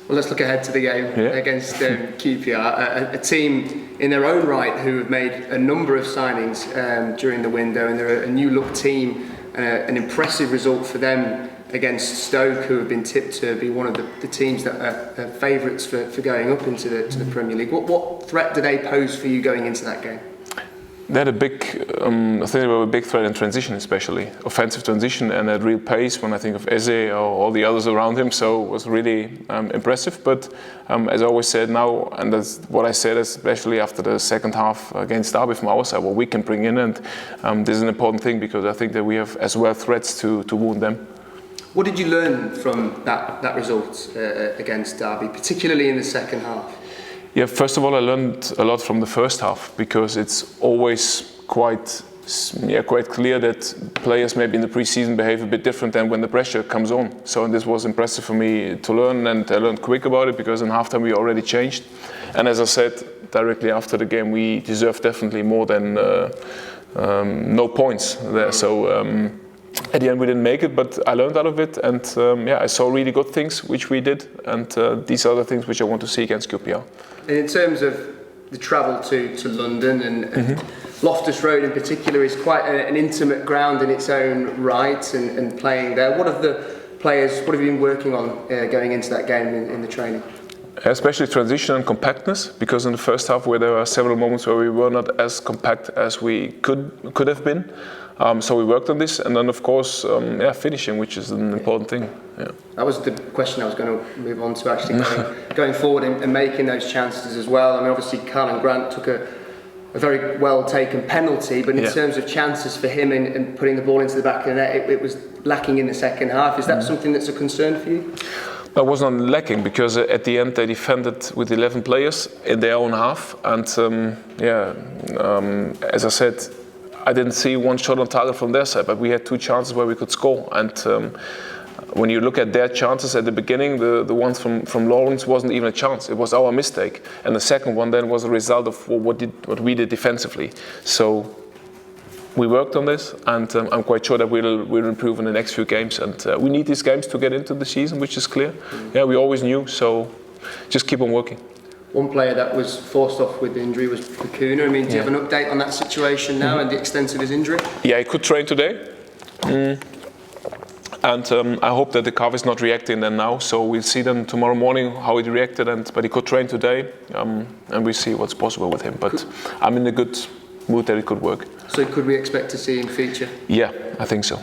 Well, let's look ahead to the game against QPR, a team in their own right who have made a number of signings during the window, and they're a new look team, an impressive result for them against Stoke, who have been tipped to be one of the teams that are favourites for going up into the Premier League. What threat do they pose for you going into that game? They had a big, I think they were a big threat in transition, especially offensive transition, and at real pace. When I think of Eze or all the others around him, so it was really impressive. But as I always said now, and that's what I said, especially after the second half against Derby from our side, what we can bring in, and this is an important thing because I think that we have as well threats to wound them. What did you learn from that result against Derby, particularly in the second half? Yeah, first of all, I learned a lot from the first half because it's always quite clear that players maybe in the pre-season behave a bit different than when the pressure comes on. So this was impressive for me to learn, and I learned quick about it because in halftime we already changed. And as I said directly after the game, we deserved definitely more than no points there. So at the end we didn't make it, but I learned out of it, and I saw really good things which we did, and these are the things which I want to see against QPR. And in terms of the travel to London and Loftus Road in particular is quite an intimate ground in its own right, and playing there. What have you been working on going into that game in the training? Especially transition and compactness, because in the first half where there were several moments where we were not as compact as we could have been. So we worked on this, and then of course, finishing, which is an important thing. Yeah. That was the question I was going to move on to, actually, going forward and making those chances as well. I mean, obviously, Karlan Grant took a very well taken penalty, but in terms of chances for him and putting the ball into the back of the net, it was lacking in the second half. Is that something that's a concern for you? That was not lacking because at the end they defended with 11 players in their own half, and as I said, I didn't see one shot on target from their side, but we had two chances where we could score. And when you look at their chances at the beginning, the ones from Lawrence wasn't even a chance. It was our mistake. And the second one then was a result of what we did defensively. So we worked on this, and I'm quite sure that we'll improve in the next few games. And we need these games to get into the season, which is clear. Yeah, we always knew, so just keep on working. One player that was forced off with injury was Pacuna. I mean, do you have an update on that situation now and the extent of his injury? Yeah, he could train today. And I hope that the calf is not reacting then now. So we'll see then tomorrow morning how he reacted. But he could train today, and we'll see what's possible with him. But I'm in a good mood that it could work. So could we expect to see him feature? Yeah, I think so.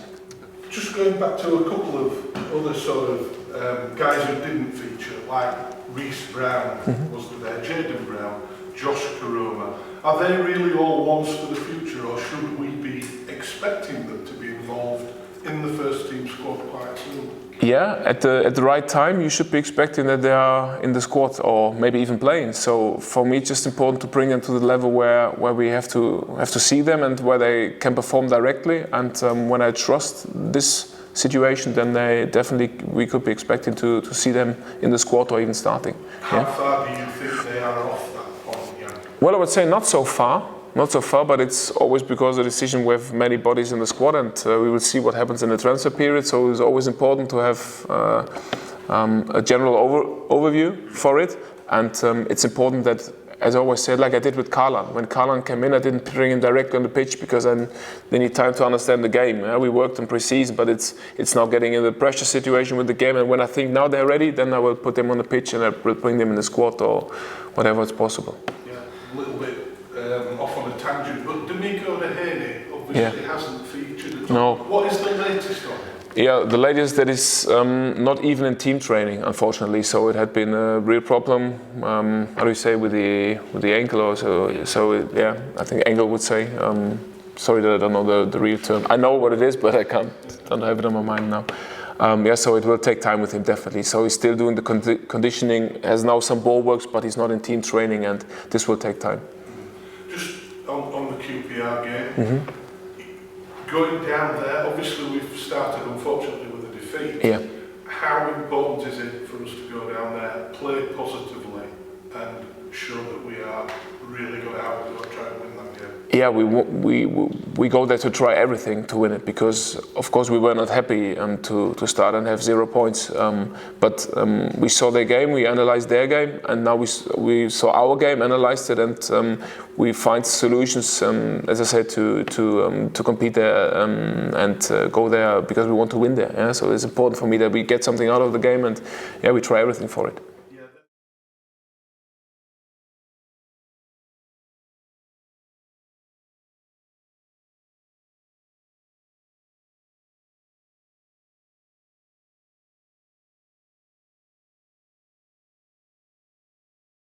Just going back to a couple of other sort of guys who didn't feature, like Reece Brown wasn't there, Jaden Brown, Josh Karoma. Are they really all ones for the future, or should we be expecting them to be involved in the first team squad quite soon? Yeah, at the right time you should be expecting that they are in the squad or maybe even playing. So for me it's just important to bring them to the level where we have to see them and where they can perform directly. And when I trust this situation, then we could be expecting to see them in the squad or even starting. How far do you think they are off that point, Jan? Well, I would say not so far, but it's always because of the decision we have many bodies in the squad, and we will see what happens in the transfer period. So it's always important to have a general overview for it, and it's important that, as I always said, like I did with Karlan. When Karlan came in, I didn't bring him directly on the pitch because then they need time to understand the game. We worked in pre-season, but it's now getting in the pressure situation with the game. And when I think now they're ready, then I will put them on the pitch and I will bring them in the squad or whatever is possible. Yeah, a little bit off on a tangent, but D'Amico Dehaney obviously hasn't featured at all. No. What is the latest on him? Yeah, the latest that is not even in team training, unfortunately. So it had been a real problem. How do you say, with the ankle or so? So I think ankle would say. Sorry that I don't know the real term. I know what it is, but I don't have it on my mind now. So it will take time with him, definitely. So he's still doing the conditioning. Has now some ball works, but he's not in team training, and this will take time. Just on the QPR game. Going down there, obviously we've started unfortunately with a defeat. Yeah. How important is it for us to go down there, play positively, and show that we are really good at how we go try and win that game? Yeah, we go there to try everything to win it, because of course we were not happy to start and have 0 points. But we saw their game, we analyzed their game, and now we saw our game, analyzed it, and we find solutions, as I said, to compete there and go there because we want to win there. Yeah? So it's important for me that we get something out of the game, and yeah, we try everything for it.